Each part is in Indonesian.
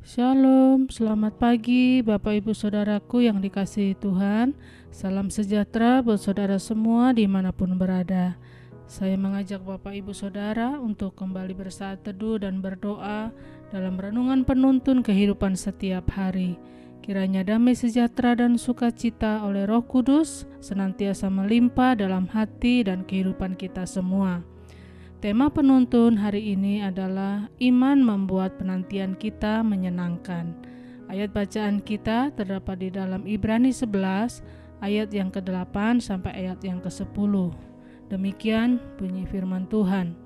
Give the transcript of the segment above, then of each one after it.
Shalom, selamat pagi Bapak Ibu Saudaraku yang dikasihi Tuhan. Salam sejahtera buat saudara semua dimanapun berada. Saya mengajak Bapak Ibu Saudara untuk kembali bersaat teduh dan berdoa dalam renungan penuntun kehidupan setiap hari. Kiranya damai sejahtera dan sukacita oleh Roh Kudus senantiasa melimpah dalam hati dan kehidupan kita semua. Tema penuntun hari ini adalah iman membuat penantian kita menyenangkan. Ayat bacaan kita terdapat di dalam Ibrani 11 ayat yang ke-8 sampai ayat yang ke-10. Demikian bunyi firman Tuhan.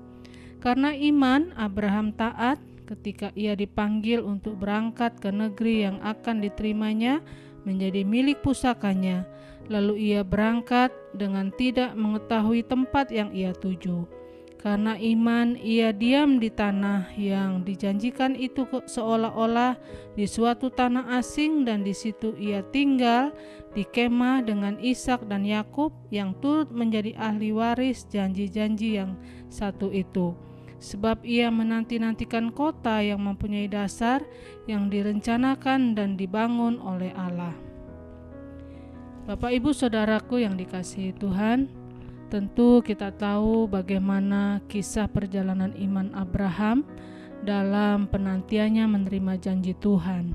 Karena iman Abraham taat ketika ia dipanggil untuk berangkat ke negeri yang akan diterimanya menjadi milik pusakanya. Lalu ia berangkat dengan tidak mengetahui tempat yang ia tuju. Karena iman ia diam di tanah yang dijanjikan itu seolah-olah di suatu tanah asing, dan di situ ia tinggal di kemah dengan Ishak dan Yakub yang turut menjadi ahli waris janji-janji yang satu itu. Sebab ia menanti-nantikan kota yang mempunyai dasar yang direncanakan dan dibangun oleh Allah. Bapak Ibu Saudaraku yang dikasihi Tuhan, tentu kita tahu bagaimana kisah perjalanan iman Abraham dalam penantiannya menerima janji Tuhan.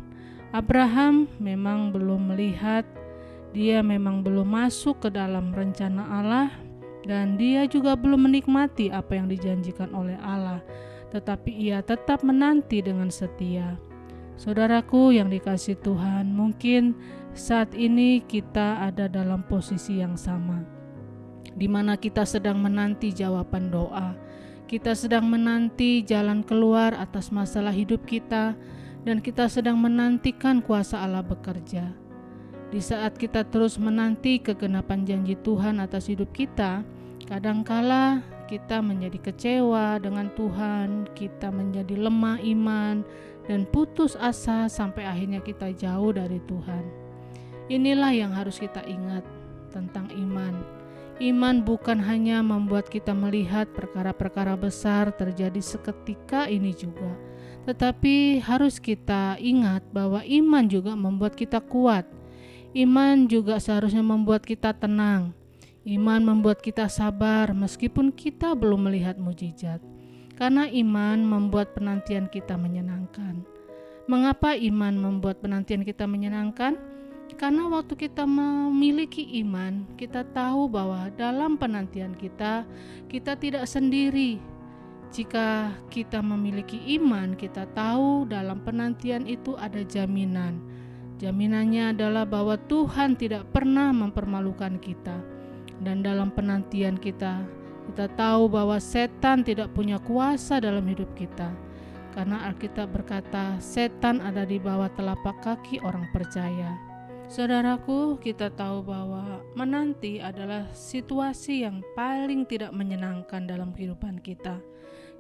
Abraham memang belum melihat, dia memang belum masuk ke dalam rencana Allah, dan dia juga belum menikmati apa yang dijanjikan oleh Allah, tetapi ia tetap menanti dengan setia. Saudaraku yang dikasihi Tuhan, mungkin saat ini kita ada dalam posisi yang sama, di mana kita sedang menanti jawaban doa. Kita sedang menanti jalan keluar atas masalah hidup kita, dan kita sedang menantikan kuasa Allah bekerja. Di saat kita terus menanti kegenapan janji Tuhan atas hidup kita, kadangkala kita menjadi kecewa dengan Tuhan, kita menjadi lemah iman dan putus asa sampai akhirnya kita jauh dari Tuhan. Inilah yang harus kita ingat tentang iman. Iman bukan hanya membuat kita melihat perkara-perkara besar terjadi seketika ini juga, tetapi harus kita ingat bahwa iman juga membuat kita kuat. Iman juga seharusnya membuat kita tenang. Iman membuat kita sabar meskipun kita belum melihat mukjizat. Karena iman membuat penantian kita menyenangkan. Mengapa iman membuat penantian kita menyenangkan? Karena waktu kita memiliki iman, kita tahu bahwa dalam penantian kita tidak sendiri. Jika kita memiliki iman, kita tahu dalam penantian itu ada jaminan. Jaminannya adalah bahwa Tuhan tidak pernah mempermalukan kita. Dan dalam penantian kita tahu bahwa setan tidak punya kuasa dalam hidup kita. Karena Alkitab berkata, setan ada di bawah telapak kaki orang percaya. Saudaraku, kita tahu bahwa menanti adalah situasi yang paling tidak menyenangkan dalam kehidupan kita.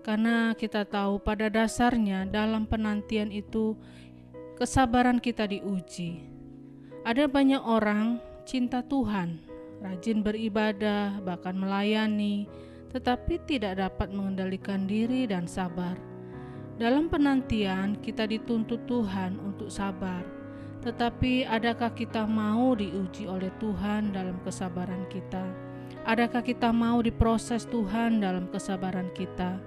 Karena kita tahu pada dasarnya dalam penantian itu kesabaran kita diuji. Ada banyak orang cinta Tuhan, rajin beribadah, bahkan melayani, tetapi tidak dapat mengendalikan diri dan sabar. Dalam penantian kita dituntut Tuhan untuk sabar. Tetapi adakah kita mau diuji oleh Tuhan dalam kesabaran kita? Adakah kita mau diproses Tuhan dalam kesabaran kita?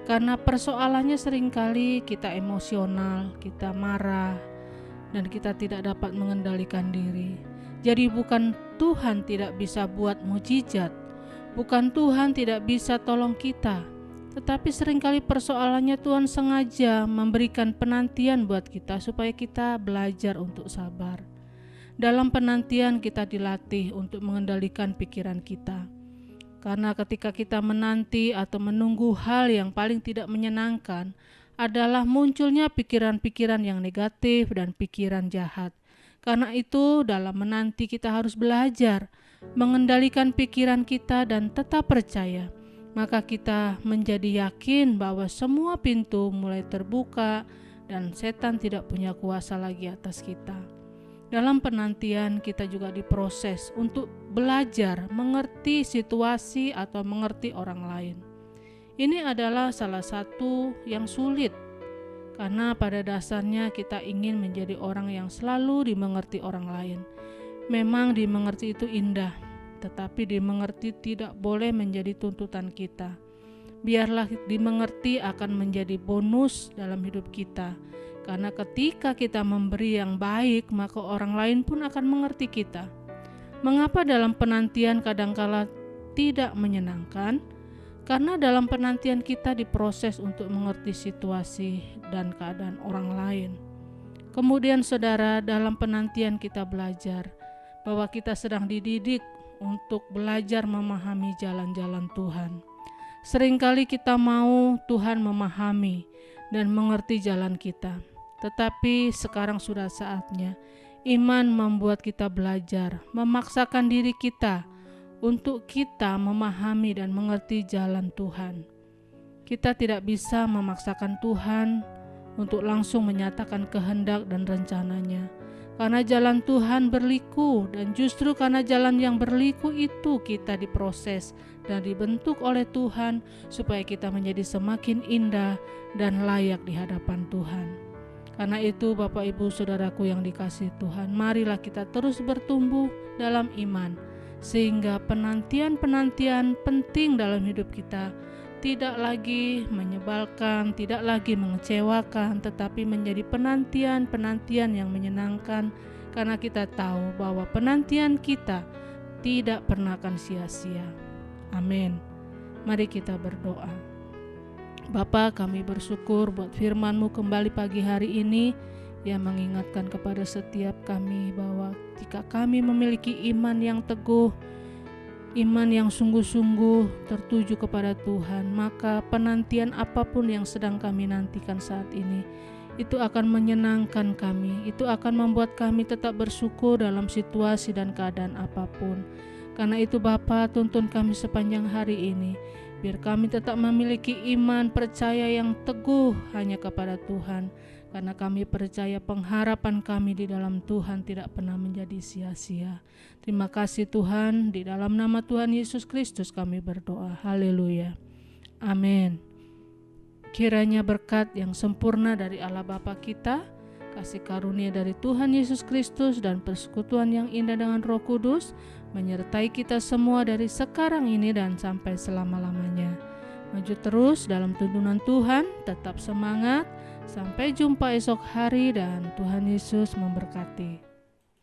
Karena persoalannya seringkali kita emosional, kita marah, dan kita tidak dapat mengendalikan diri. Jadi bukan Tuhan tidak bisa buat mukjizat, bukan Tuhan tidak bisa tolong kita, tetapi seringkali persoalannya Tuhan sengaja memberikan penantian buat kita supaya kita belajar untuk sabar. Dalam penantian kita dilatih untuk mengendalikan pikiran kita. Karena ketika kita menanti atau menunggu hal yang paling tidak menyenangkan adalah munculnya pikiran-pikiran yang negatif dan pikiran jahat. Karena itu dalam menanti kita harus belajar mengendalikan pikiran kita dan tetap percaya. Maka kita menjadi yakin bahwa semua pintu mulai terbuka dan setan tidak punya kuasa lagi atas kita. Dalam penantian kita juga diproses untuk belajar mengerti situasi atau mengerti orang lain. Ini adalah salah satu yang sulit Karena pada dasarnya kita ingin menjadi orang yang selalu dimengerti orang lain. Memang dimengerti itu indah, tetapi dimengerti tidak boleh menjadi tuntutan kita. Biarlah dimengerti akan menjadi bonus dalam hidup kita. Karena ketika kita memberi yang baik, maka orang lain pun akan mengerti kita. Mengapa dalam penantian kadangkala tidak menyenangkan? Karena dalam penantian kita diproses untuk mengerti situasi dan keadaan orang lain. Kemudian saudara, dalam penantian kita belajar bahwa kita sedang dididik untuk belajar memahami jalan-jalan Tuhan. Seringkali kita mau Tuhan memahami dan mengerti jalan kita. Tetapi sekarang sudah saatnya iman membuat kita belajar, memaksakan diri kita untuk kita memahami dan mengerti jalan Tuhan. Kita tidak bisa memaksakan Tuhan untuk langsung menyatakan kehendak dan rencananya. Karena jalan Tuhan berliku, dan justru karena jalan yang berliku itu kita diproses dan dibentuk oleh Tuhan supaya kita menjadi semakin indah dan layak di hadapan Tuhan. Karena itu Bapak Ibu Saudaraku yang dikasihi Tuhan, marilah kita terus bertumbuh dalam iman, sehingga penantian-penantian penting dalam hidup kita tidak lagi menyebalkan, tidak lagi mengecewakan, tetapi menjadi penantian-penantian yang menyenangkan, karena kita tahu bahwa penantian kita tidak pernah akan sia-sia. Amin. Mari kita berdoa. Bapa, kami bersyukur buat firman-Mu kembali pagi hari ini yang mengingatkan kepada setiap kami bahwa jika kami memiliki iman yang teguh, iman yang sungguh-sungguh tertuju kepada Tuhan, maka penantian apapun yang sedang kami nantikan saat ini, itu akan menyenangkan kami, itu akan membuat kami tetap bersyukur dalam situasi dan keadaan apapun. Karena itu Bapa, tuntun kami sepanjang hari ini, biar kami tetap memiliki iman percaya yang teguh hanya kepada Tuhan. Karena kami percaya pengharapan kami di dalam Tuhan tidak pernah menjadi sia-sia. Terima kasih Tuhan, di dalam nama Tuhan Yesus Kristus kami berdoa. Haleluya. Amin. Kiranya berkat yang sempurna dari Allah Bapa kita, kasih karunia dari Tuhan Yesus Kristus, dan persekutuan yang indah dengan Roh Kudus menyertai kita semua dari sekarang ini dan sampai selama-lamanya. Maju terus dalam tuntunan Tuhan, tetap semangat. Sampai jumpa esok hari dan Tuhan Yesus memberkati.